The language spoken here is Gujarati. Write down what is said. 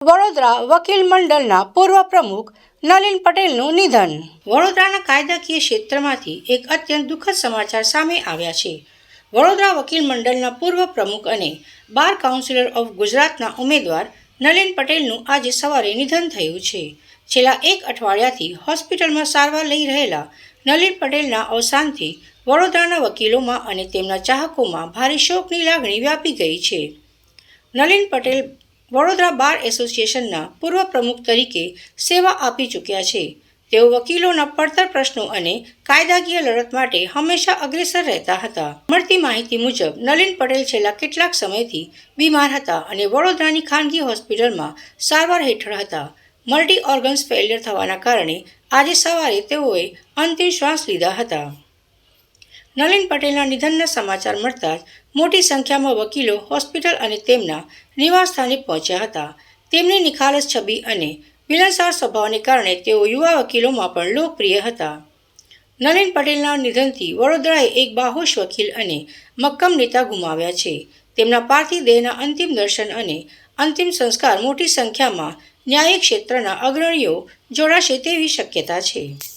વડોદરા વકીલ મંડળના પૂર્વ પ્રમુખ નલિન પટેલનું નિધન. વડોદરાના કાયદાકીય ક્ષેત્રમાંથી એક અત્યંત દુઃખદ સમાચાર સામે આવ્યા છે. વડોદરા વકીલ મંડળના પૂર્વ પ્રમુખ અને બાર કાઉન્સિલર ઓફ ગુજરાતના ઉમેદવાર નલિન પટેલનું આજે સવારે નિધન થયું છે. છેલ્લા એક અઠવાડિયાથી હોસ્પિટલમાં સારવાર લઈ રહેલા નલિન પટેલના અવસાનથી વડોદરાના વકીલોમાં અને તેમના ચાહકોમાં ભારે શોકની લાગણી વ્યાપી ગઈ છે. નલિન પટેલ વડોદરા બાર એસોસિએશનના પૂર્વ પ્રમુખ તરીકે સેવા આપી ચૂક્યા છે. તેઓ વકીલોના પડતર પ્રશ્નો અને કાયદાકીય લડત માટે હંમેશા અગ્રેસર રહેતા હતા. મળતી માહિતી મુજબ નલિન પટેલ છેલ્લા કેટલાક સમયથી બીમાર હતા અને વડોદરાની ખાનગી હોસ્પિટલમાં સારવાર હેઠળ હતા. મલ્ટી ઓર્ગન્સ ફેલિયર થવાના કારણે આજે સવારે તેઓએ અંતિમ શ્વાસ લીધા હતા. નલિન પટેલના નિધનના સમાચાર મળતા જ મોટી સંખ્યામાં વકીલો હોસ્પિટલ અને તેમના નિવાસસ્થાને પહોંચ્યા હતા. તેમની નિખાલસ છબી અને મિલનસાર સ્વભાવને કારણે તેઓ યુવા વકીલોમાં પણ લોકપ્રિય હતા. નલિન પટેલના નિધનથી વડોદરાએ એક બાહોશ વકીલ અને મક્કમ નેતા ગુમાવ્યા છે. તેમના પાર્થિવ દેહના અંતિમ દર્શન અને અંતિમ સંસ્કાર મોટી સંખ્યામાં ન્યાયિક ક્ષેત્રના અગ્રણીઓ જોડાશે તેવી શક્યતા છે.